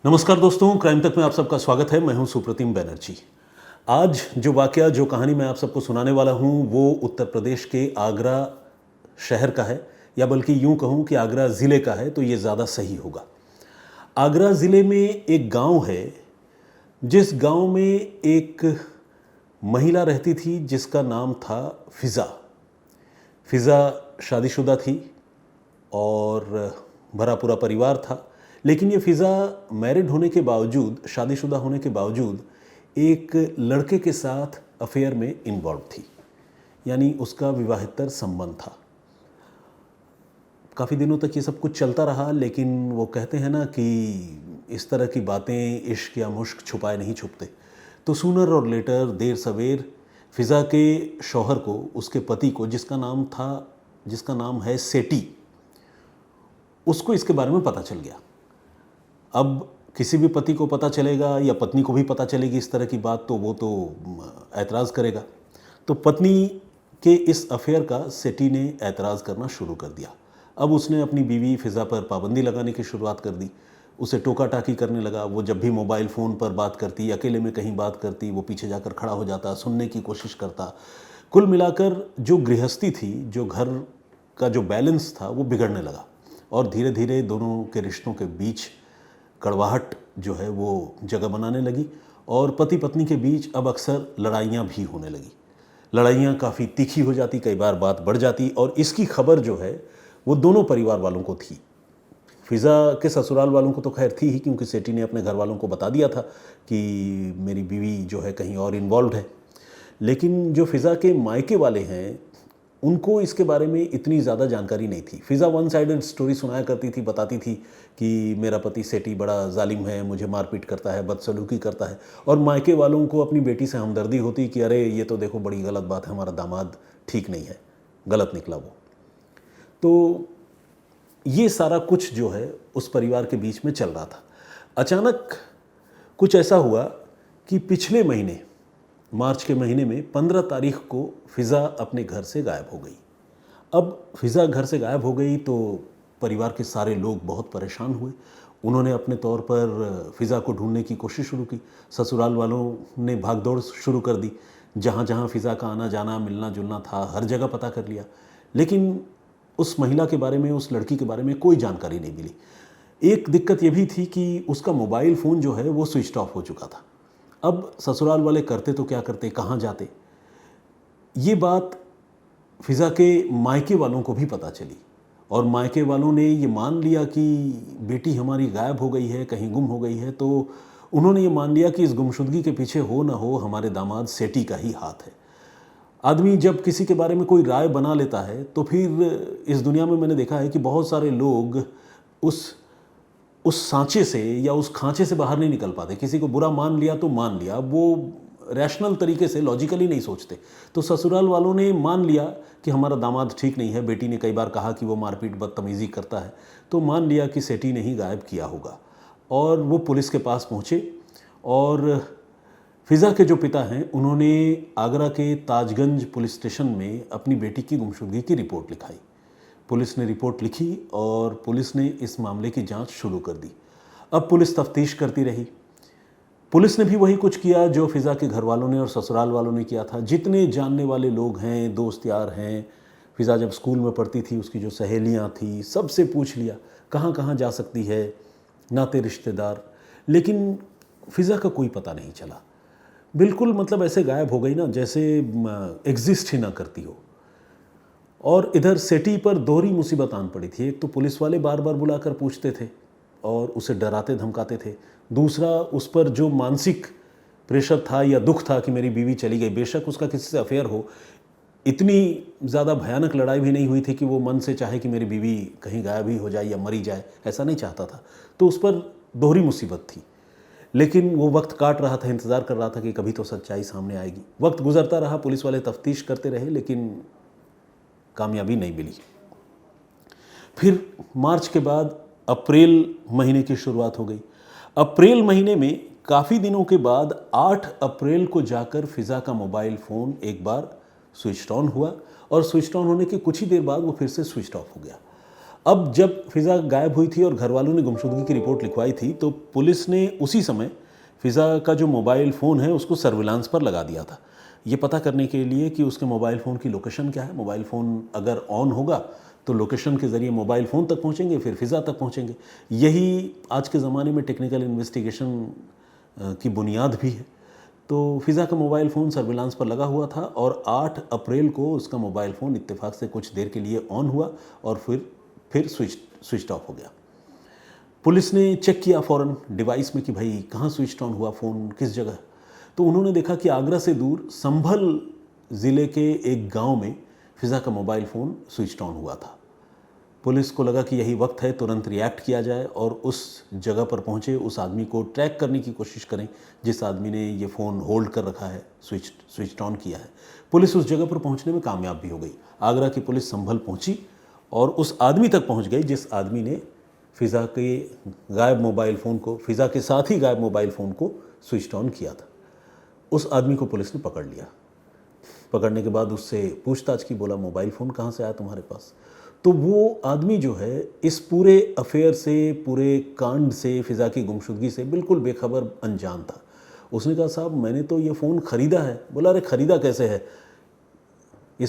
नमस्कार दोस्तों, क्राइम तक में आप सबका स्वागत है। मैं हूं सुप्रतिम बैनर्जी। आज जो वाकया, जो कहानी मैं आप सबको सुनाने वाला हूं वो उत्तर प्रदेश के आगरा शहर का है, या बल्कि यूं कहूं कि आगरा ज़िले का है तो ये ज़्यादा सही होगा। आगरा ज़िले में एक गांव है, जिस गांव में एक महिला रहती थी जिसका नाम था फ़िज़ा। फ़िज़ा शादीशुदा थी और भरा पूरा परिवार था, लेकिन ये फ़िज़ा मैरिड होने के बावजूद, शादीशुदा होने के बावजूद एक लड़के के साथ अफेयर में इन्वॉल्व थी, यानी उसका विवाहेतर संबंध था। काफ़ी दिनों तक ये सब कुछ चलता रहा, लेकिन वो कहते हैं ना कि इस तरह की बातें इश्क या मुश्क छुपाए नहीं छुपते। तो सूनर और लेटर, देर सवेर, फ़िज़ा के शौहर को, उसके पति को, जिसका नाम है सेठी, उसको इसके बारे में पता चल गया। अब किसी भी पति को पता चलेगा या पत्नी को भी पता चलेगी इस तरह की बात, तो वो तो ऐतराज़ करेगा। तो पत्नी के इस अफेयर का सेठी ने ऐतराज़ करना शुरू कर दिया। अब उसने अपनी बीवी फ़िज़ा पर पाबंदी लगाने की शुरुआत कर दी। उसे टोका टाकी करने लगा। वो जब भी मोबाइल फ़ोन पर बात करती, अकेले में कहीं बात करती, वो पीछे जाकर खड़ा हो जाता, सुनने की कोशिश करता। कुल मिलाकर जो गृहस्थी थी, जो घर का जो बैलेंस था, वो बिगड़ने लगा और धीरे धीरे दोनों के रिश्तों के बीच कड़वाहट जो है वो जगह बनाने लगी और पति पत्नी के बीच अब अक्सर लड़ाइयाँ भी होने लगी। लड़ाइयाँ काफ़ी तीखी हो जाती, कई बार बात बढ़ जाती, और इसकी खबर जो है वो दोनों परिवार वालों को थी। फ़िज़ा के ससुराल वालों को तो खैर थी ही, क्योंकि सेठी ने अपने घर वालों को बता दिया था कि मेरी बीवी जो है कहीं और इन्वॉल्व है। लेकिन जो फ़िज़ा के मायके वाले हैं, उनको इसके बारे में इतनी ज़्यादा जानकारी नहीं थी। फ़िज़ा वन साइडेड स्टोरी सुनाया करती थी, बताती थी कि मेरा पति सेठी बड़ा जालिम है, मुझे मारपीट करता है, बदसलूकी करता है, और मायके वालों को अपनी बेटी से हमदर्दी होती कि अरे ये तो देखो बड़ी गलत बात है, हमारा दामाद ठीक नहीं है, गलत निकला वो। तो ये सारा कुछ जो है उस परिवार के बीच में चल रहा था। अचानक कुछ ऐसा हुआ कि पिछले महीने, मार्च के महीने में 15 तारीख को फ़िज़ा अपने घर से गायब हो गई। अब फ़िज़ा घर से गायब हो गई तो परिवार के सारे लोग बहुत परेशान हुए। उन्होंने अपने तौर पर फ़िज़ा को ढूंढने की कोशिश शुरू की। ससुराल वालों ने भागदौड़ शुरू कर दी। जहाँ जहाँ फ़िज़ा का आना जाना, मिलना जुलना था, हर जगह पता कर लिया, लेकिन उस महिला के बारे में, उस लड़की के बारे में कोई जानकारी नहीं मिली। एक दिक्कत ये भी थी कि उसका मोबाइल फ़ोन जो है वो स्विच ऑफ हो चुका था। अब ससुराल वाले करते तो क्या करते, कहाँ जाते, ये बात फ़िज़ा के मायके वालों को भी पता चली, और मायके वालों ने ये मान लिया कि बेटी हमारी गायब हो गई है, कहीं गुम हो गई है। तो उन्होंने ये मान लिया कि इस गुमशुदगी के पीछे हो ना हो हमारे दामाद सेठी का ही हाथ है। आदमी जब किसी के बारे में कोई राय बना लेता है तो फिर इस दुनिया में मैंने देखा है कि बहुत सारे लोग उस सांचे से या उस खांचे से बाहर नहीं निकल पाते। किसी को बुरा मान लिया तो मान लिया, वो रैशनल तरीके से, लॉजिकली नहीं सोचते। तो ससुराल वालों ने मान लिया कि हमारा दामाद ठीक नहीं है। बेटी ने कई बार कहा कि वो मारपीट बदतमीज़ी करता है, तो मान लिया कि सेठी ने ही गायब किया होगा। और वो पुलिस के पास पहुँचे, और फ़िज़ा के जो पिता हैं उन्होंने आगरा के ताजगंज पुलिस स्टेशन में अपनी बेटी की गुमशुदगी की रिपोर्ट लिखाई। पुलिस ने रिपोर्ट लिखी और पुलिस ने इस मामले की जांच शुरू कर दी। अब पुलिस तफ्तीश करती रही। पुलिस ने भी वही कुछ किया जो फ़िज़ा के घर वालों ने और ससुराल वालों ने किया था। जितने जानने वाले लोग हैं, दोस्त यार हैं, फ़िज़ा जब स्कूल में पढ़ती थी उसकी जो सहेलियां थी, सबसे पूछ लिया कहाँ कहाँ जा सकती है, नाते रिश्तेदार, लेकिन फ़िज़ा का कोई पता नहीं चला। बिल्कुल मतलब ऐसे गायब हो गई ना जैसे एग्जिस्ट ही ना करती हो। और इधर सेठी पर दोहरी मुसीबत आन पड़ी थी। एक तो पुलिस वाले बार बार बुलाकर पूछते थे और उसे डराते धमकाते थे। दूसरा, उस पर जो मानसिक प्रेशर था या दुख था कि मेरी बीवी चली गई। बेशक उसका किसी से अफेयर हो, इतनी ज़्यादा भयानक लड़ाई भी नहीं हुई थी कि वो मन से चाहे कि मेरी बीवी कहीं गायब ही हो जाए या मरी जाए, ऐसा नहीं चाहता था। तो उस पर दोहरी मुसीबत थी। लेकिन वो वक्त काट रहा था, इंतज़ार कर रहा था कि कभी तो सच्चाई सामने आएगी। वक्त गुजरता रहा, पुलिस वाले तफ्तीश करते रहे, लेकिन कामयाबी नहीं मिली। फिर मार्च के बाद अप्रैल महीने की शुरुआत हो गई। अप्रैल महीने में काफ़ी दिनों के बाद 8 अप्रैल को जाकर फ़िज़ा का मोबाइल फ़ोन एक बार स्विच ऑन हुआ, और स्विच ऑन होने के कुछ ही देर बाद वो फिर से स्विच ऑफ हो गया। अब जब फ़िज़ा गायब हुई थी और घर वालों ने गुमशुदगी की रिपोर्ट लिखवाई थी, तो पुलिस ने उसी समय फ़िज़ा का जो मोबाइल फ़ोन है उसको सर्विलांस पर लगा दिया था, ये पता करने के लिए कि उसके मोबाइल फ़ोन की लोकेशन क्या है। मोबाइल फ़ोन अगर ऑन होगा तो लोकेशन के ज़रिए मोबाइल फ़ोन तक पहुँचेंगे, फिर फ़िज़ा तक पहुँचेंगे। यही आज के ज़माने में टेक्निकल इन्वेस्टिगेशन की बुनियाद भी है। तो फ़िज़ा का मोबाइल फ़ोन सर्विलांस पर लगा हुआ था और 8 अप्रैल को उसका मोबाइल फ़ोन इत्तेफाक से कुछ देर के लिए ऑन हुआ और फिर स्विच ऑफ हो गया। पुलिस ने चेक किया फ़ौरन डिवाइस में कि भाई कहाँ स्विच ऑन हुआ फ़ोन, किस जगह। तो उन्होंने देखा कि आगरा से दूर संभल ज़िले के एक गांव में फ़िज़ा का मोबाइल फ़ोन स्विच ऑन हुआ था। पुलिस को लगा कि यही वक्त है तुरंत रिएक्ट किया जाए और उस जगह पर पहुंचे, उस आदमी को ट्रैक करने की कोशिश करें जिस आदमी ने ये फ़ोन होल्ड कर रखा है, स्विच ऑन किया है। पुलिस उस जगह पर पहुंचने में कामयाब भी हो गई। आगरा की पुलिस संभल पहुंची और उस आदमी तक पहुंच गई जिस आदमी ने फ़िज़ा के गायब मोबाइल फ़ोन को, फ़िज़ा के साथ ही गायब मोबाइल फ़ोन को स्विच ऑन किया था। उस आदमी को पुलिस ने पकड़ लिया। पकड़ने के बाद उससे पूछताछ की, बोला मोबाइल फ़ोन कहाँ से आया तुम्हारे पास। तो वो आदमी जो है इस पूरे अफेयर से, पूरे कांड से, फ़िज़ा की गुमशुदगी से बिल्कुल बेखबर, अनजान था। उसने कहा साहब मैंने तो ये फ़ोन ख़रीदा है। बोला अरे ख़रीदा कैसे है, ये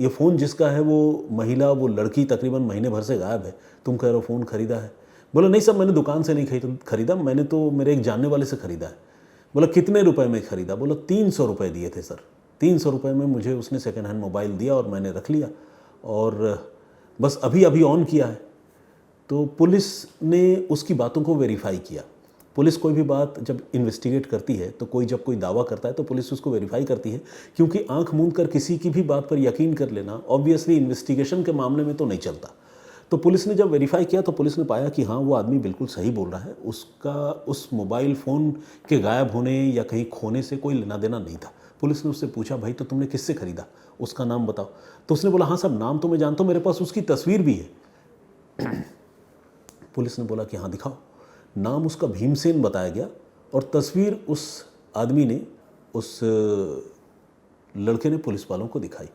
फ़ोन जिसका है वो महिला, वो लड़की तकरीबन महीने भर से गायब है, तुम कह रहे हो फ़ोन ख़रीदा है। बोला नहीं साहब मैंने दुकान से नहीं ख़रीदा, मैंने तो मेरे एक जानने वाले से ख़रीदा है। बोला कितने रुपए में ख़रीदा। बोला 300 रुपये दिए थे सर। 300 रुपये में मुझे उसने सेकेंड हैंड मोबाइल दिया और मैंने रख लिया और बस अभी ऑन किया है। तो पुलिस ने उसकी बातों को वेरीफाई किया। पुलिस कोई भी बात जब इन्वेस्टिगेट करती है तो जब कोई दावा करता है तो पुलिस उसको वेरीफाई करती है, क्योंकि आंख मूंद कर किसी की भी बात पर यकीन कर लेना ऑब्वियसली इन्वेस्टिगेशन के मामले में तो नहीं चलता। तो पुलिस ने जब वेरीफाई किया तो पुलिस ने पाया कि हाँ वो आदमी बिल्कुल सही बोल रहा है, उसका उस मोबाइल फ़ोन के गायब होने या कहीं खोने से कोई लेना देना नहीं था। पुलिस ने उससे पूछा भाई तो तुमने किससे ख़रीदा, उसका नाम बताओ। तो उसने बोला हाँ साहब नाम तो मैं जानता हूँ, मेरे पास उसकी तस्वीर भी है। पुलिस ने बोला कि हाँ दिखाओ। नाम उसका भीमसेन बताया गया और तस्वीर उस आदमी ने, उस लड़के ने पुलिस वालों को दिखाई।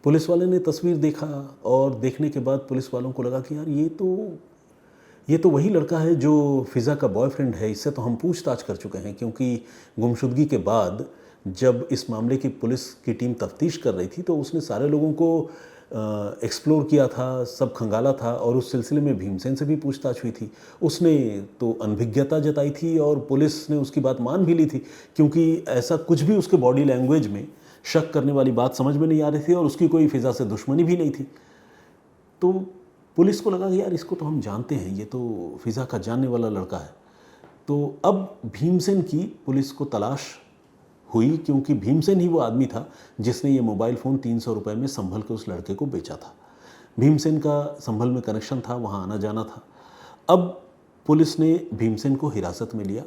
पुलिस वाले ने तस्वीर देखा और देखने के बाद पुलिस वालों को लगा कि यार ये तो वही लड़का है जो फ़िज़ा का बॉयफ्रेंड है, इससे तो हम पूछताछ कर चुके हैं। क्योंकि गुमशुदगी के बाद जब इस मामले की पुलिस की टीम तफ्तीश कर रही थी तो उसने सारे लोगों को एक्सप्लोर किया था, सब खंगाला था और उस सिलसिले में भीमसेन से भी पूछताछ हुई थी। उसने तो अनभिज्ञता जताई थी और पुलिस ने उसकी बात मान भी ली थी, क्योंकि ऐसा कुछ भी उसके बॉडी लैंग्वेज में शक करने वाली बात समझ में नहीं आ रही थी और उसकी कोई फ़िज़ा से दुश्मनी भी नहीं थी। तो पुलिस को लगा कि यार इसको तो हम जानते हैं, ये तो फ़िज़ा का जानने वाला लड़का है। तो अब भीमसेन की पुलिस को तलाश हुई, क्योंकि भीमसेन ही वो आदमी था जिसने ये मोबाइल फ़ोन 300 रुपये में संभल के उस लड़के को बेचा था। भीमसेन का संभल में कनेक्शन था, वहाँ आना जाना था। अब पुलिस ने भीमसेन को हिरासत में लिया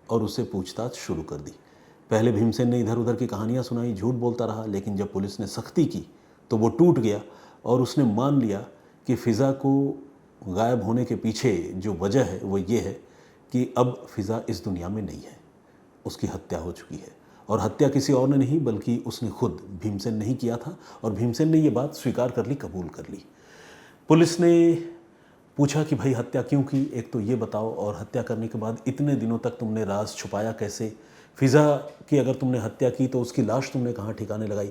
और उससे पूछताछ शुरू कर दी। पहले भीमसेन ने इधर उधर की कहानियाँ सुनाई, झूठ बोलता रहा, लेकिन जब पुलिस ने सख्ती की तो वो टूट गया और उसने मान लिया कि फ़िज़ा को गायब होने के पीछे जो वजह है वो ये है कि अब फ़िज़ा इस दुनिया में नहीं है, उसकी हत्या हो चुकी है। और हत्या किसी और ने नहीं बल्कि उसने खुद, भीमसेन ने ही किया था और भीमसेन ने ये बात स्वीकार कर ली, कबूल कर ली। पुलिस ने पूछा कि भाई हत्या क्यों की, एक तो ये बताओ, और हत्या करने के बाद इतने दिनों तक तुमने राज छुपाया कैसे? फ़िज़ा की अगर तुमने हत्या की तो उसकी लाश तुमने कहाँ ठिकाने लगाई?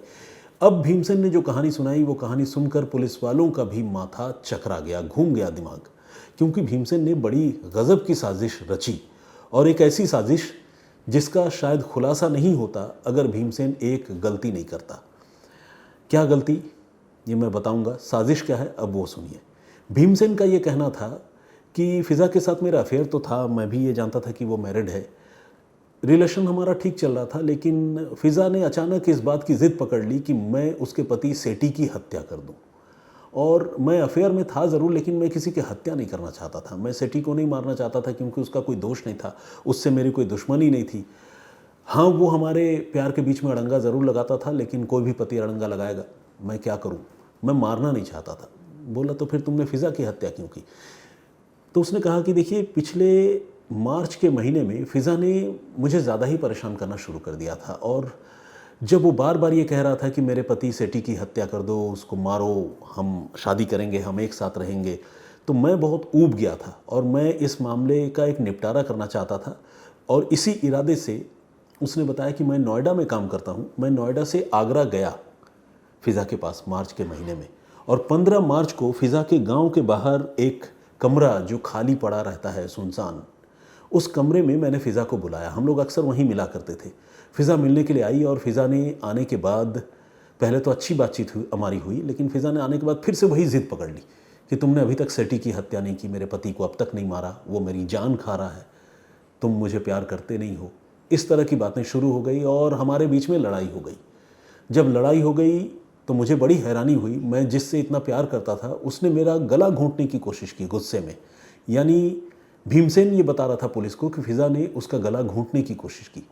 अब भीमसेन ने जो कहानी सुनाई वो कहानी सुनकर पुलिस वालों का भी माथा चकरा गया, घूम गया दिमाग, क्योंकि भीमसेन ने बड़ी गज़ब की साजिश रची और एक ऐसी साजिश जिसका शायद खुलासा नहीं होता अगर भीमसेन एक गलती नहीं करता। क्या गलती, ये मैं बताऊंगा। साजिश क्या है अब वो सुनिए। भीमसेन का ये कहना था कि फ़िज़ा के साथ मेरा अफेयर तो था, मैं भी ये जानता था कि वो मैरिड है, रिलेशन हमारा ठीक चल रहा था, लेकिन फ़िज़ा ने अचानक इस बात की ज़िद पकड़ ली कि मैं उसके पति सेठी की हत्या कर दूं। और मैं अफेयर में था ज़रूर, लेकिन मैं किसी की हत्या नहीं करना चाहता था। मैं सेठी को नहीं मारना चाहता था क्योंकि उसका कोई दोष नहीं था, उससे मेरी कोई दुश्मनी नहीं थी। हाँ, वो हमारे प्यार के बीच में अड़ंगा ज़रूर लगाता था, लेकिन कोई भी पति अड़ंगा लगाएगा, मैं क्या करूँ, मैं मारना नहीं चाहता था। बोला तो फिर तुमने फ़िज़ा की हत्या क्यों की? तो उसने कहा कि देखिए पिछले मार्च के महीने में फ़िज़ा ने मुझे ज़्यादा ही परेशान करना शुरू कर दिया था और जब वो बार बार ये कह रहा था कि मेरे पति सेठी की हत्या कर दो, उसको मारो, हम शादी करेंगे, हम एक साथ रहेंगे, तो मैं बहुत ऊब गया था और मैं इस मामले का एक निपटारा करना चाहता था। और इसी इरादे से उसने बताया कि मैं नोएडा में काम करता हूँ, मैं नोएडा से आगरा गया फ़िज़ा के पास मार्च के महीने में, और 15 मार्च को फ़िज़ा के गांव के बाहर एक कमरा जो खाली पड़ा रहता है सुनसान, उस कमरे में मैंने फ़िज़ा को बुलाया। हम लोग अक्सर वहीं मिला करते थे। फ़िज़ा मिलने के लिए आई और फ़िज़ा ने आने के बाद पहले तो अच्छी बातचीत हमारी हुई, लेकिन फ़िज़ा ने आने के बाद फिर से वही ज़िद पकड़ ली कि तुमने अभी तक सेठी की हत्या नहीं की, मेरे पति को अब तक नहीं मारा, वो मेरी जान खा रहा है, तुम मुझे प्यार करते नहीं हो। इस तरह की बातें शुरू हो गई और हमारे बीच में लड़ाई हो गई। जब लड़ाई हो गई तो मुझे बड़ी हैरानी हुई, मैं जिससे इतना प्यार करता था उसने मेरा गला घोंटने की कोशिश की गुस्से में। यानी भीमसेन ये बता रहा था पुलिस को कि फ़िज़ा ने उसका गला घोंटने की कोशिश की।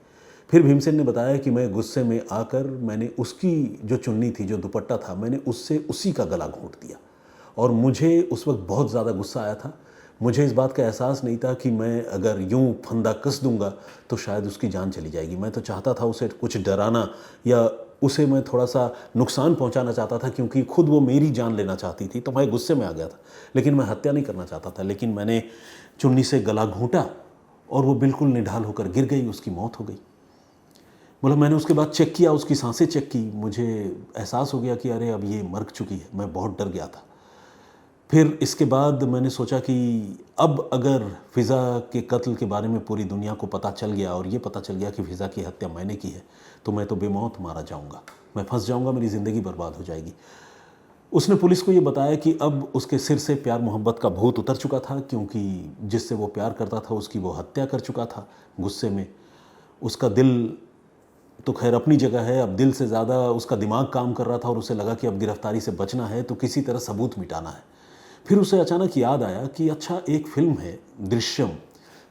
फिर भीमसेन ने बताया कि मैं गुस्से में आकर मैंने उसकी जो चुन्नी थी, जो दुपट्टा था, मैंने उससे उसी का गला घोंट दिया। और मुझे उस वक्त बहुत ज़्यादा गुस्सा आया था। मुझे इस बात का एहसास नहीं था कि मैं अगर यूं फंदा कस दूंगा तो शायद उसकी जान चली जाएगी। मैं तो चाहता था उसे कुछ डराना या उसे मैं थोड़ा सा नुकसान पहुंचाना चाहता था, क्योंकि खुद वो मेरी जान लेना चाहती थी, तो मैं गुस्से में आ गया था। लेकिन मैं हत्या नहीं करना चाहता था। लेकिन मैंने चुन्नी से गला घोंटा और वो बिल्कुल निढाल होकर गिर गई, उसकी मौत हो गई। बोला मैंने उसके बाद चेक किया, उसकी सांसें चेक की, मुझे एहसास हो गया कि अरे अब ये मर चुकी है। मैं बहुत डर गया था। फिर इसके बाद मैंने सोचा कि अब अगर फ़िज़ा के कत्ल के बारे में पूरी दुनिया को पता चल गया और ये पता चल गया कि फ़िज़ा की हत्या मैंने की है, तो मैं तो बेमौत मारा जाऊंगा, मैं फंस जाऊंगा, मेरी ज़िंदगी बर्बाद हो जाएगी। उसने पुलिस को ये बताया कि अब उसके सिर से प्यार मोहब्बत का भूत उतर चुका था, क्योंकि जिससे वो प्यार करता था उसकी वो हत्या कर चुका था गुस्से में। उसका दिल तो खैर अपनी जगह है, अब दिल से ज़्यादा उसका दिमाग काम कर रहा था और उसे लगा कि अब गिरफ्तारी से बचना है तो किसी तरह सबूत मिटाना है। फिर उसे अचानक याद आया कि अच्छा, एक फ़िल्म है दृश्यम,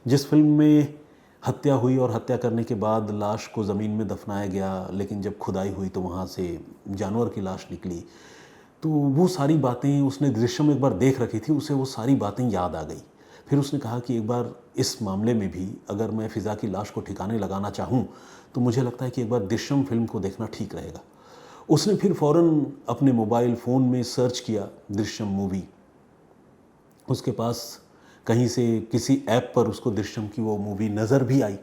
जिस फिल्म में हत्या हुई और हत्या करने के बाद लाश को ज़मीन में दफनाया गया, लेकिन जब खुदाई हुई तो वहाँ से जानवर की लाश निकली। तो वो सारी बातें उसने दृश्यम एक बार देख रखी थी, उसे वो सारी बातें याद आ गई। फिर उसने कहा कि एक बार इस मामले में भी अगर मैं फ़िज़ा की लाश को ठिकाने लगाना चाहूँ तो मुझे लगता है कि एक बार दृश्यम फिल्म को देखना ठीक रहेगा। उसने फिर फ़ौरन अपने मोबाइल फ़ोन में सर्च किया दृश्यम मूवी। उसके पास कहीं से किसी ऐप पर उसको दृश्यम की वो मूवी नज़र भी आई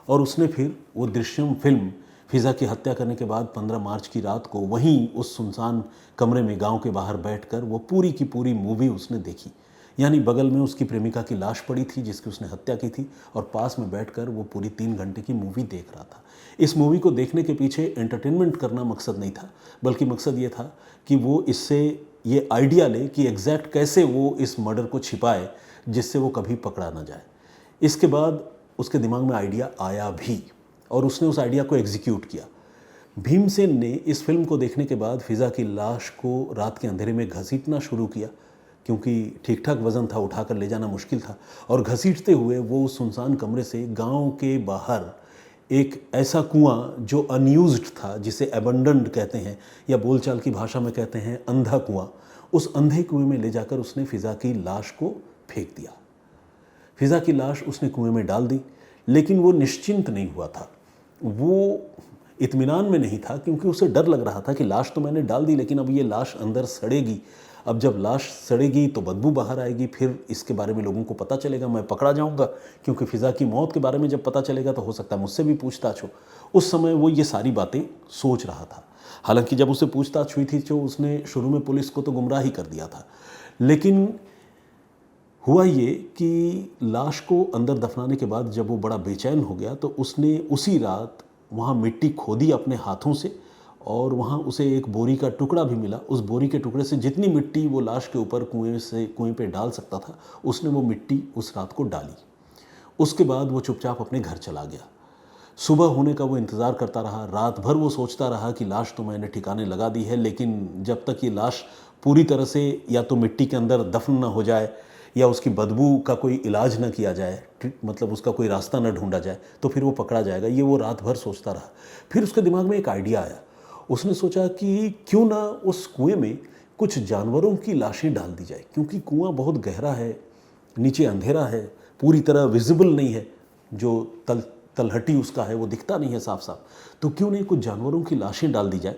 और उसने फिर वो दृश्यम फिल्म फ़िज़ा की हत्या करने के बाद 15 मार्च की रात को वहीं उस सुनसान कमरे में गांव के बाहर बैठकर वो पूरी की पूरी मूवी उसने देखी। यानी बगल में उसकी प्रेमिका की लाश पड़ी थी जिसकी उसने हत्या की थी, और पास में बैठकर वो पूरी 3 घंटे की मूवी देख रहा था। इस मूवी को देखने के पीछे एंटरटेनमेंट करना मकसद नहीं था, बल्कि मकसद ये था कि वो इससे ये आइडिया ले कि एग्जैक्ट कैसे वो इस मर्डर को छिपाए जिससे वो कभी पकड़ा ना जाए। इसके बाद उसके दिमाग में आइडिया आया भी और उसने उस आइडिया को एग्जीक्यूट किया। भीमसेन ने इस फिल्म को देखने के बाद फ़िज़ा की लाश को रात के अंधेरे में घसीटना शुरू किया, क्योंकि ठीक ठाक वज़न था, उठाकर ले जाना मुश्किल था। और घसीटते हुए वो उस सुनसान कमरे से गांव के बाहर एक ऐसा कुआं जो अनयूज्ड था, जिसे एबंडन्ड कहते हैं या बोलचाल की भाषा में कहते हैं अंधा कुआं, उस अंधे कुएं में ले जाकर उसने फ़िज़ा की लाश को फेंक दिया। फ़िज़ा की लाश उसने कुएं में डाल दी, लेकिन वो निश्चिंत नहीं हुआ था, वो इत्मीनान में नहीं था, क्योंकि उसे डर लग रहा था कि लाश तो मैंने डाल दी, लेकिन अब ये लाश अंदर सड़ेगी। अब जब लाश सड़ेगी तो बदबू बाहर आएगी, फिर इसके बारे में लोगों को पता चलेगा, मैं पकड़ा जाऊंगा, क्योंकि फ़िज़ा की मौत के बारे में जब पता चलेगा तो हो सकता है मुझसे भी पूछताछ हो। उस समय वो ये सारी बातें सोच रहा था। हालांकि जब उससे पूछताछ हुई थी तो उसने शुरू में पुलिस को तो गुमराह ही कर दिया था, लेकिन हुआ ये कि लाश को अंदर दफनाने के बाद जब वो बड़ा बेचैन हो गया तो उसने उसी रात वहाँ मिट्टी खोदी अपने हाथों से, और वहाँ उसे एक बोरी का टुकड़ा भी मिला। उस बोरी के टुकड़े से जितनी मिट्टी वो लाश के ऊपर कुएं पे डाल सकता था, उसने वो मिट्टी उस रात को डाली। उसके बाद वो चुपचाप अपने घर चला गया। सुबह होने का वो इंतज़ार करता रहा। रात भर वो सोचता रहा कि लाश तो मैंने ठिकाने लगा दी है, लेकिन जब तक ये लाश पूरी तरह से या तो मिट्टी के अंदर दफन न हो जाए या उसकी बदबू का कोई इलाज न किया जाए, मतलब उसका कोई रास्ता न ढूंढा जाए, तो फिर वो पकड़ा जाएगा। ये वो रात भर सोचता रहा। फिर उसके दिमाग में एक आइडिया आया। उसने सोचा कि क्यों ना उस कुएं में कुछ जानवरों की लाशें डाल दी जाए, क्योंकि कुआं बहुत गहरा है, नीचे अंधेरा है, पूरी तरह विजिबल नहीं है जो तलहटी उसका है वो दिखता नहीं है साफ साफ, तो क्यों नहीं कुछ जानवरों की लाशें डाल दी जाए,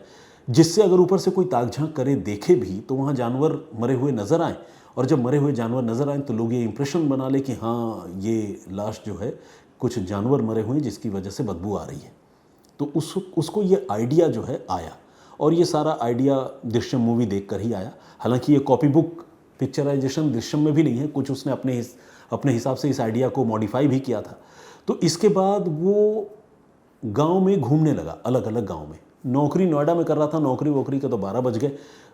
जिससे अगर ऊपर से कोई ताक झांक करे देखे भी तो वहाँ जानवर मरे हुए नज़र आए, और जब मरे हुए जानवर नज़र आए तो लोग ये इंप्रेशन बना ले कि हाँ ये लाश जो है कुछ जानवर मरे हुए हैं जिसकी वजह से बदबू आ रही है। तो उसको ये आइडिया जो है आया, और ये सारा आइडिया दृश्यम मूवी देखकर ही आया। हालांकि ये कॉपी बुक पिक्चराइजेशन दृश्यम में भी नहीं है, कुछ उसने अपने हिसाब से इस आइडिया को मॉडिफाई भी किया था। तो इसके बाद वो गांव में घूमने लगा, अलग अलग गांव में। नौकरी नोएडा में कर रहा था, नौकरी वोकरी के तो 12 बज गए।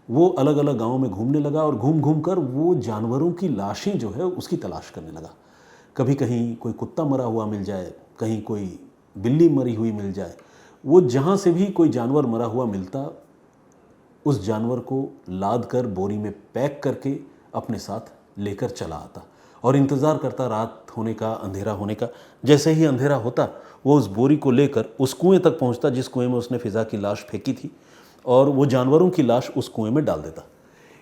वो अलग अलग गांवों में घूमने लगा और घूम घूम कर वो जानवरों की लाशें जो है उसकी तलाश करने लगा। कभी कहीं कोई कुत्ता मरा हुआ मिल जाए, कहीं कोई बिल्ली मरी हुई मिल जाए, वो जहाँ से भी कोई जानवर मरा हुआ मिलता उस जानवर को लाद कर बोरी में पैक करके अपने साथ लेकर चला आता और इंतज़ार करता रात होने का, अंधेरा होने का। जैसे ही अंधेरा होता वो उस बोरी को लेकर उस कुएं तक पहुंचता जिस कुएं में उसने फ़िज़ा की लाश फेंकी थी, और वो जानवरों की लाश उस कुएं में डाल देता।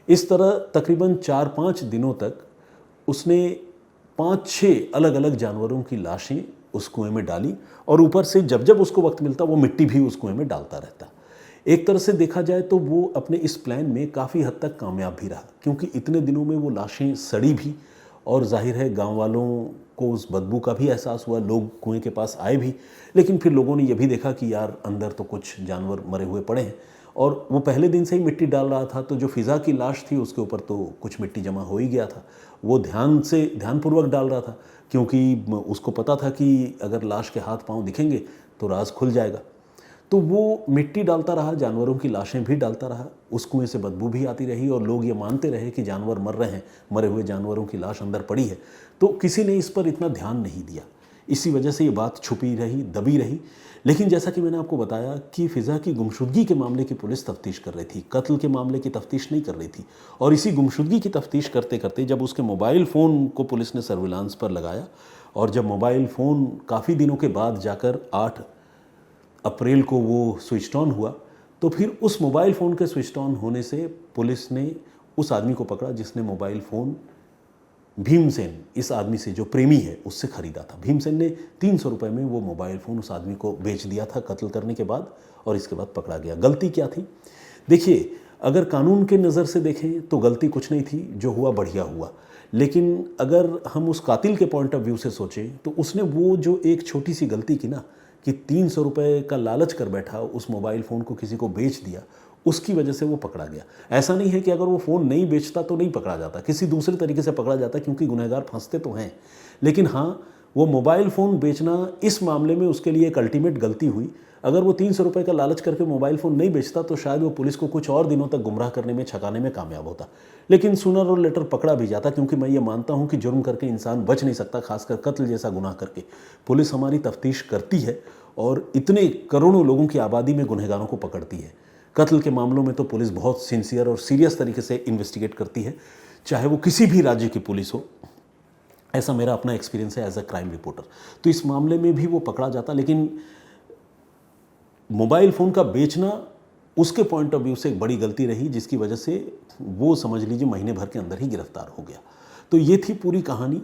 इस तरह तकरीबन 4-5 दिनों तक उसने 5-6 अलग अलग जानवरों की लाशें उस कुएं में डाली, और ऊपर से जब जब उसको वक्त मिलता वो मिट्टी भी उस कुएं में डालता रहता। एक तरह से देखा जाए तो वो अपने इस प्लान में काफ़ी हद तक कामयाब भी रहा, क्योंकि इतने दिनों में वो लाशें सड़ी भी, और जाहिर है गांव वालों को उस बदबू का भी एहसास हुआ। लोग कुएं के पास आए भी, लेकिन फिर लोगों ने यह भी देखा कि यार अंदर तो कुछ जानवर मरे हुए पड़े हैं, और वो पहले दिन से ही मिट्टी डाल रहा था, तो जो फ़िज़ा की लाश थी उसके ऊपर तो कुछ मिट्टी जमा हो ही गया था। वो ध्यानपूर्वक डाल रहा था, क्योंकि उसको पता था कि अगर लाश के हाथ पांव दिखेंगे तो राज खुल जाएगा। तो वो मिट्टी डालता रहा, जानवरों की लाशें भी डालता रहा, उस कुएं से बदबू भी आती रही, और लोग ये मानते रहे कि जानवर मर रहे हैं, मरे हुए जानवरों की लाश अंदर पड़ी है। तो किसी ने इस पर इतना ध्यान नहीं दिया, इसी वजह से ये बात छुपी रही, दबी रही। लेकिन जैसा कि मैंने आपको बताया कि फ़िज़ा की गुमशुदगी के मामले की पुलिस तफ्तीश कर रही थी, कत्ल के मामले की तफ्तीश नहीं कर रही थी। और इसी गुमशुदगी की तफ्तीश करते करते जब उसके मोबाइल फ़ोन को पुलिस ने सर्विलांस पर लगाया, और जब मोबाइल फ़ोन काफ़ी दिनों के बाद जाकर 8 अप्रैल को वो स्विच ऑन हुआ, तो फिर उस मोबाइल फ़ोन के स्विच ऑन होने से पुलिस ने उस आदमी को पकड़ा जिसने मोबाइल फ़ोन भीमसेन, इस आदमी से जो प्रेमी है, उससे ख़रीदा था। भीमसेन ने 300 रुपये में वो मोबाइल फ़ोन उस आदमी को बेच दिया था कत्ल करने के बाद, और इसके बाद पकड़ा गया। गलती क्या थी? देखिए, अगर कानून के नज़र से देखें तो गलती कुछ नहीं थी, जो हुआ बढ़िया हुआ। लेकिन अगर हम उस कातिल के पॉइंट ऑफ व्यू से सोचें तो उसने वो जो एक छोटी सी गलती की ना, कि 300 रुपये का लालच कर बैठा, उस मोबाइल फ़ोन को किसी को बेच दिया, उसकी वजह से वो पकड़ा गया। ऐसा नहीं है कि अगर वो फ़ोन नहीं बेचता तो नहीं पकड़ा जाता, किसी दूसरे तरीके से पकड़ा जाता, क्योंकि गुनहगार फंसते तो हैं। लेकिन हाँ, वो मोबाइल फ़ोन बेचना इस मामले में उसके लिए एक अल्टीमेट गलती हुई। अगर वो 300 रुपये का लालच करके मोबाइल फ़ोन नहीं बेचता तो शायद वो पुलिस को कुछ और दिनों तक गुमराह करने में, छकाने में कामयाब होता। लेकिन सूनर और लेटर पकड़ा भी जाता, क्योंकि मैं ये मानता हूँ कि जुर्म करके इंसान बच नहीं सकता, खासकर कत्ल जैसा गुनाह करके। पुलिस हमारी तफ्तीश करती है और इतने करोड़ों लोगों की आबादी में गुनहगारों को पकड़ती है। कत्ल के मामलों में तो पुलिस बहुत सिंसियर और सीरियस तरीके से इन्वेस्टिगेट करती है, चाहे वो किसी भी राज्य की पुलिस हो। ऐसा मेरा अपना एक्सपीरियंस है एज अ क्राइम रिपोर्टर। तो इस मामले में भी वो पकड़ा जाता, लेकिन मोबाइल फ़ोन का बेचना उसके पॉइंट ऑफ व्यू से एक बड़ी गलती रही, जिसकी वजह से वो समझ लीजिए महीने भर के अंदर ही गिरफ्तार हो गया। तो ये थी पूरी कहानी,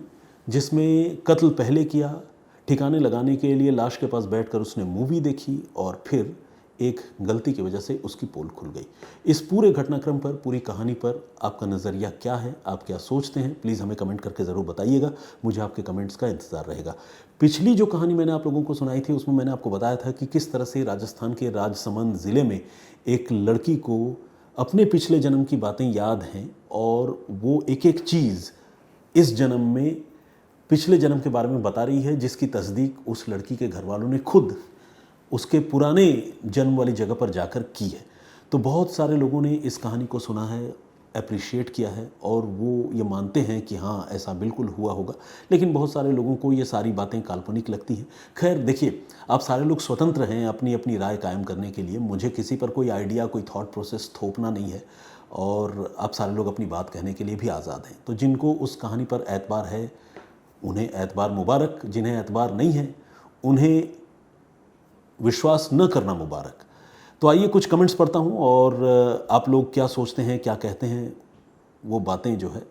जिसमें कत्ल पहले किया, ठिकाने लगाने के लिए लाश के पास बैठकर उसने मूवी देखी, और फिर एक गलती की वजह से उसकी पोल खुल गई। इस पूरे घटनाक्रम पर, पूरी कहानी पर आपका नज़रिया क्या है, आप क्या सोचते हैं? प्लीज़ हमें कमेंट करके ज़रूर बताइएगा, मुझे आपके कमेंट्स का इंतज़ार रहेगा। पिछली जो कहानी मैंने आप लोगों को सुनाई थी उसमें मैंने आपको बताया था कि किस तरह से राजस्थान के राजसमंद ज़िले में एक लड़की को अपने पिछले जन्म की बातें याद हैं, और वो एक एक चीज़ इस जन्म में पिछले जन्म के बारे में बता रही है, जिसकी तस्दीक उस लड़की के घर वालों ने खुद उसके पुराने जन्म वाली जगह पर जाकर की है। तो बहुत सारे लोगों ने इस कहानी को सुना है, अप्रिशिएट किया है, और वो ये मानते हैं कि हाँ ऐसा बिल्कुल हुआ होगा। लेकिन बहुत सारे लोगों को ये सारी बातें काल्पनिक लगती हैं। खैर देखिए, आप सारे लोग स्वतंत्र हैं अपनी अपनी राय कायम करने के लिए। मुझे किसी पर कोई आइडिया, कोई थॉट प्रोसेस थोपना नहीं है, और आप सारे लोग अपनी बात कहने के लिए भी आज़ाद हैं। तो जिनको उस कहानी पर एतबार है उन्हें एतबार मुबारक, जिन्हें एतबार नहीं है उन्हें विश्वास न करना मुबारक। तो आइए कुछ कमेंट्स पढ़ता हूँ, और आप लोग क्या सोचते हैं, क्या कहते हैं, वो बातें जो है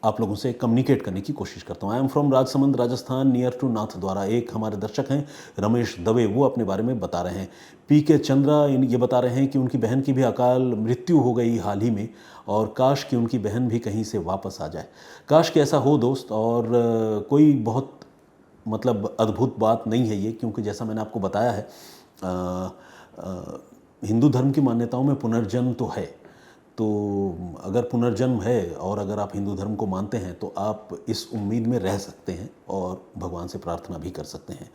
आप लोगों से कम्युनिकेट करने की कोशिश करता हूँ। I am from Rajsamand Rajasthan near to Nathdwara. एक हमारे दर्शक हैं रमेश दवे, वो अपने बारे में बता रहे हैं। पी के चंद्रा ये बता रहे हैं कि उनकी बहन की भी अकाल मृत्यु हो गई हाल ही में, और काश कि उनकी बहन भी कहीं से वापस आ जाए। काश कि ऐसा हो दोस्त, और कोई बहुत मतलब अद्भुत बात नहीं है ये, क्योंकि जैसा मैंने आपको बताया है हिंदू धर्म की मान्यताओं में पुनर्जन्म तो है। तो अगर पुनर्जन्म है और अगर आप हिंदू धर्म को मानते हैं तो आप इस उम्मीद में रह सकते हैं और भगवान से प्रार्थना भी कर सकते हैं।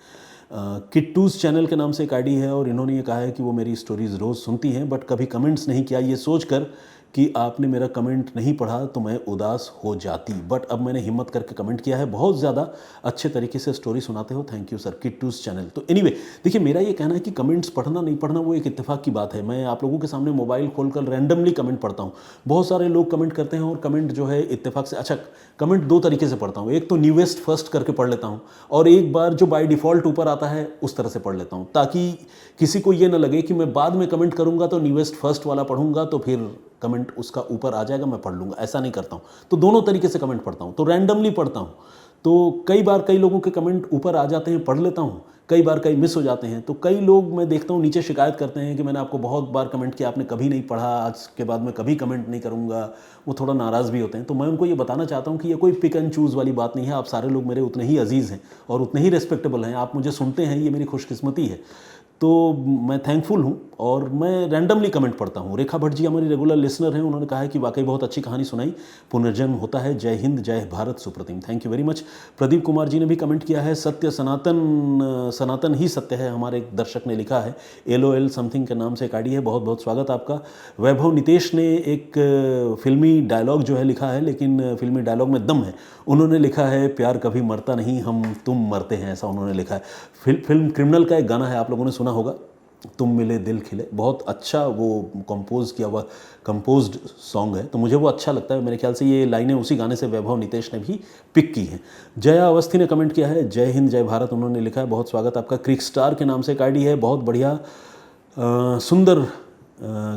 किट्टूज़ चैनल के नाम से एक आईडी है और इन्होंने ये कहा है कि वो मेरी स्टोरीज़ रोज़ सुनती हैं बट कभी कमेंट्स नहीं किया, ये सोचकर कि आपने मेरा कमेंट नहीं पढ़ा तो मैं उदास हो जाती, बट अब मैंने हिम्मत करके कमेंट किया है। बहुत ज़्यादा अच्छे तरीके से स्टोरी सुनाते हो, थैंक यू सर। किट्टूज़ चैनल। तो एनीवे देखिए, मेरा ये कहना है कि कमेंट्स पढ़ना नहीं पढ़ना वो एक इत्तेफाक की बात है। मैं आप लोगों के सामने मोबाइल खोलकर रैंडमली कमेंट पढ़ता हूँ। बहुत सारे लोग कमेंट करते हैं और कमेंट जो है इत्तेफाक से, अच्छा कमेंट दो तरीके से पढ़ता हूँ, एक तो न्यूएस्ट फर्स्ट करके पढ़ लेता हूँ और एक बार जो बाय डिफ़ॉल्ट ऊपर आता है उस तरह से पढ़ लेता हूँ, ताकि किसी को ये ना लगे कि मैं बाद में कमेंट करूँगा तो न्यूएस्ट फर्स्ट वाला पढ़ूंगा तो फिर कमेंट उसका ऊपर आ जाएगा, मैं पढ़ लूँगा। ऐसा नहीं करता हूँ। तो दोनों तरीके से कमेंट पढ़ता हूँ। तो रैंडमली पढ़ता हूँ, तो कई बार कई लोगों के कमेंट ऊपर आ जाते हैं, पढ़ लेता हूँ, कई बार कई मिस हो जाते हैं। तो कई लोग मैं देखता हूँ नीचे शिकायत करते हैं कि मैंने आपको बहुत बार कमेंट किया, आपने कभी नहीं पढ़ा, आज के बाद मैं कभी कमेंट नहीं करूँगा। वो थोड़ा नाराज़ भी होते हैं। तो मैं उनको ये बताना चाहता हूँ कि ये कोई पिक एंड चूज़ वाली बात नहीं है। आप सारे लोग मेरे उतने ही अजीज़ हैं और उतने ही रेस्पेक्टेबल हैं। आप मुझे सुनते हैं, ये मेरी खुशकिस्मती है। तो मैं थैंकफुल हूँ और मैं रैंडमली कमेंट पढ़ता हूँ। रेखा भट्ट जी हमारी रेगुलर लिसनर हैं, उन्होंने कहा है कि वाकई बहुत अच्छी कहानी सुनाई, पुनर्जन्म होता है, जय हिंद जय Bharat, Supratim, thank you very much. Pradeep Kumar ji ने भी कमेंट किया है, सत्य सनातन, सनातन ही सत्य है, हमारे एक दर्शक ने लिखा है, LOL समथिंग के नाम से एक आईडी है, बहुत बहुत स्वागत आपका। वैभव नितेश ने एक फिल्मी डायलॉग जो है लिखा है, लेकिन फिल्मी डायलॉग में दम है। उन्होंने लिखा है, प्यार कभी मरता नहीं, हम तुम मरते हैं, ऐसा उन्होंने लिखा है। फिल्म क्रिमिनल का एक गाना है, आप लोगों ने सुना होगा, तुम मिले दिल खिले, बहुत अच्छा वो कंपोज किया हुआ कंपोज्ड सॉन्ग है, तो मुझे वो अच्छा लगता है। मेरे ख्याल से ये लाइनें उसी गाने से वैभव नितेश ने भी पिक की हैं। जया अवस्थी ने कमेंट किया है, जय हिंद जय भारत, उन्होंने लिखा है, बहुत स्वागत आपका। क्रिक स्टार के नाम से एक आईडी है, बहुत बढ़िया सुंदर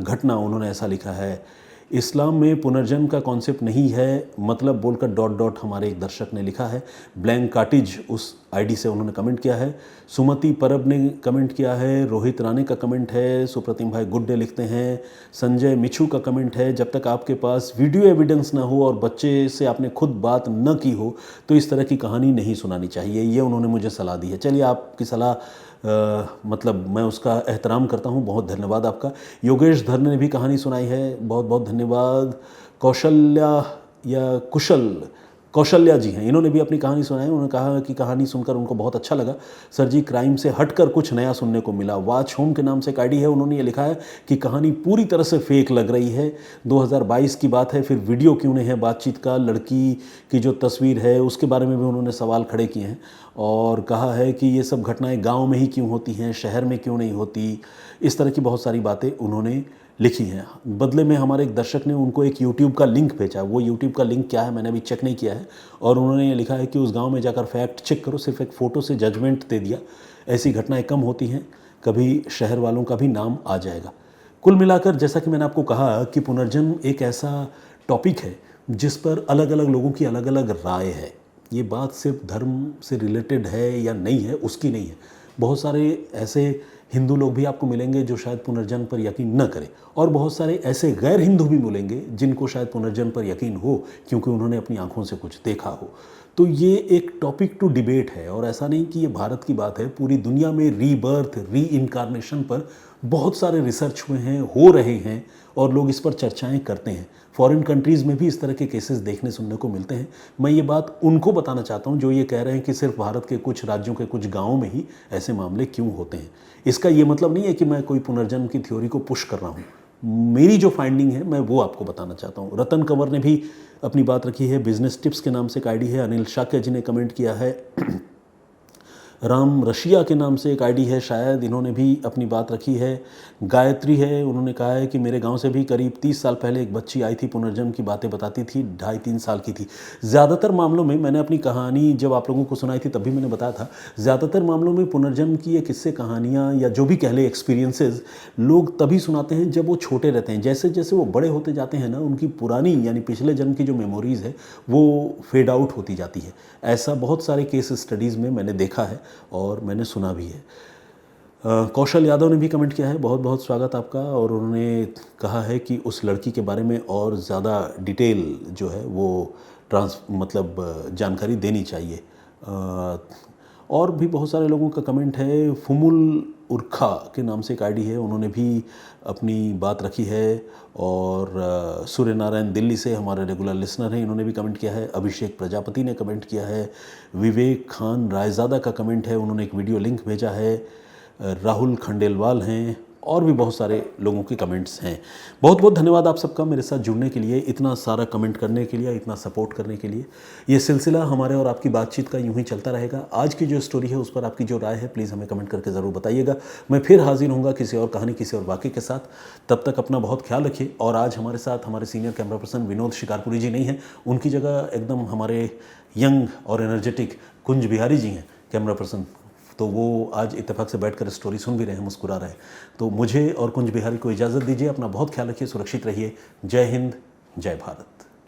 घटना, उन्होंने ऐसा लिखा है, इस्लाम में पुनर्जन्म का कॉन्सेप्ट नहीं है, मतलब बोलकर डॉट डॉट हमारे एक दर्शक ने लिखा है। ब्लैंक काटिज उस आईडी से उन्होंने कमेंट किया है। सुमति परब ने कमेंट किया है। रोहित राणे का कमेंट है। सुप्रतिम भाई गुड डे लिखते हैं। संजय मिछू का कमेंट है, जब तक आपके पास वीडियो एविडेंस ना हो और बच्चे से आपने खुद बात न की हो तो इस तरह की कहानी नहीं सुनानी चाहिए, ये उन्होंने मुझे सलाह दी है। चलिए, आपकी सलाह मतलब मैं उसका एहतराम करता हूँ, बहुत धन्यवाद आपका। योगेश धर ने भी कहानी सुनाई है, बहुत बहुत धन्यवाद। कौशल्या जी हैं, इन्होंने भी अपनी कहानी सुनाई। उन्होंने कहा कि कहानी सुनकर उनको बहुत अच्छा लगा सर जी, क्राइम से हटकर कुछ नया सुनने को मिला। वाच होम के नाम से एक आईडी है, उन्होंने ये लिखा है कि कहानी पूरी तरह से फेक लग रही है, 2022 की बात है, फिर वीडियो क्यों नहीं है बातचीत का, लड़की की जो तस्वीर है उसके बारे में भी उन्होंने सवाल खड़े किए हैं और कहा है कि ये सब घटनाएं गांव में ही क्यों होती हैं, शहर में क्यों नहीं होती। इस तरह की बहुत सारी बातें उन्होंने लिखी हैं। बदले में हमारे एक दर्शक ने उनको एक यूट्यूब का लिंक भेजा, वो यूट्यूब का लिंक क्या है मैंने अभी चेक नहीं किया है, और उन्होंने ये लिखा है कि उस गांव में जाकर फैक्ट चेक करो, सिर्फ एक फ़ोटो से जजमेंट दे दिया। ऐसी घटनाएं कम होती हैं, कभी शहर वालों का भी नाम आ जाएगा। कुल मिलाकर जैसा कि मैंने आपको कहा कि पुनर्जन्म एक ऐसा टॉपिक है जिस पर अलग अलग लोगों की अलग अलग राय है। ये बात सिर्फ धर्म से रिलेटेड है या नहीं है उसकी नहीं है। बहुत सारे ऐसे हिंदू लोग भी आपको मिलेंगे जो शायद पुनर्जन्म पर यकीन न करें, और बहुत सारे ऐसे गैर हिंदू भी मिलेंगे जिनको शायद पुनर्जन्म पर यकीन हो क्योंकि उन्होंने अपनी आंखों से कुछ देखा हो। तो ये एक टॉपिक टू डिबेट है, और ऐसा नहीं कि ये भारत की बात है, पूरी दुनिया में रीबर्थ, री इनकारनेशन पर बहुत सारे रिसर्च हुए हैं, हो रहे हैं, और लोग इस पर चर्चाएं करते हैं। फॉरेन कंट्रीज़ में भी इस तरह के केसेस देखने सुनने को मिलते हैं। मैं ये बात उनको बताना चाहता हूँ जो ये कह रहे हैं कि सिर्फ भारत के कुछ राज्यों के कुछ गाँवों में ही ऐसे मामले क्यों होते हैं। इसका ये मतलब नहीं है कि मैं कोई पुनर्जन्म की थ्योरी को पुश कर रहा हूँ, मेरी जो फाइंडिंग है मैं वो आपको बताना चाहता हूँ। रतन कंवर ने भी अपनी बात रखी है। बिजनेस टिप्स के नाम से एक आईडी है। अनिल शाक्य जी ने कमेंट किया है। राम रशिया के नाम से एक आईडी है, शायद इन्होंने भी अपनी बात रखी है। गायत्री है, उन्होंने कहा है कि मेरे गांव से भी करीब 30 साल पहले एक बच्ची आई थी, पुनर्जन्म की बातें बताती थी, 2.5-3 साल की थी। ज़्यादातर मामलों में, मैंने अपनी कहानी जब आप लोगों को सुनाई थी तब भी मैंने बताया था, ज़्यादातर मामलों में पुनर्जन्म की ये किस्से कहानियाँ या जो भी कह ले एक्सपीरियंसेस लोग तभी सुनाते हैं जब वो छोटे रहते हैं। जैसे जैसे वो बड़े होते जाते हैं ना, उनकी पुरानी यानी पिछले जन्म की जो मेमोरीज़ है वो फेड आउट होती जाती है। ऐसा बहुत सारे केस स्टडीज़ में मैंने देखा है और मैंने सुना भी है। कौशल यादव ने भी कमेंट किया है, बहुत बहुत स्वागत आपका। और उन्होंने कहा है कि उस लड़की के बारे में और ज़्यादा डिटेल जो है वो जानकारी देनी चाहिए। और भी बहुत सारे लोगों का कमेंट है। फुमुल उर्खा के नाम से एक आईडी है, उन्होंने भी अपनी बात रखी है। और सूर्य नारायण दिल्ली से हमारे रेगुलर लिसनर हैं, इन्होंने भी कमेंट किया है। अभिषेक प्रजापति ने कमेंट किया है। विवेक खान रायज़ादा का कमेंट है, उन्होंने एक वीडियो लिंक भेजा है। राहुल खंडेलवाल हैं और भी बहुत सारे लोगों के कमेंट्स हैं। बहुत बहुत धन्यवाद आप सबका मेरे साथ जुड़ने के लिए, इतना सारा कमेंट करने के लिए, इतना सपोर्ट करने के लिए। ये सिलसिला हमारे और आपकी बातचीत का यूं ही चलता रहेगा। आज की जो स्टोरी है उस पर आपकी जो राय है प्लीज़ हमें कमेंट करके ज़रूर बताइएगा। मैं फिर हाजिर होऊंगा किसी और कहानी, किसी और वाक़े के साथ। तब तक अपना बहुत ख्याल रखिए। और आज हमारे साथ हमारे senior camera person Vinod Shikarpuri ji नहीं हैं, उनकी जगह एकदम हमारे यंग और एनर्जेटिक कुंज बिहारी जी हैं कैमरा पर्सन। तो वो आज इत्तेफाक से बैठकर स्टोरी सुन भी रहे हैं, मुस्कुरा रहे हैं। तो मुझे और कुंज बिहारी को इजाज़त दीजिए। अपना बहुत ख्याल रखिए, सुरक्षित रहिए। जय हिंद, जय भारत।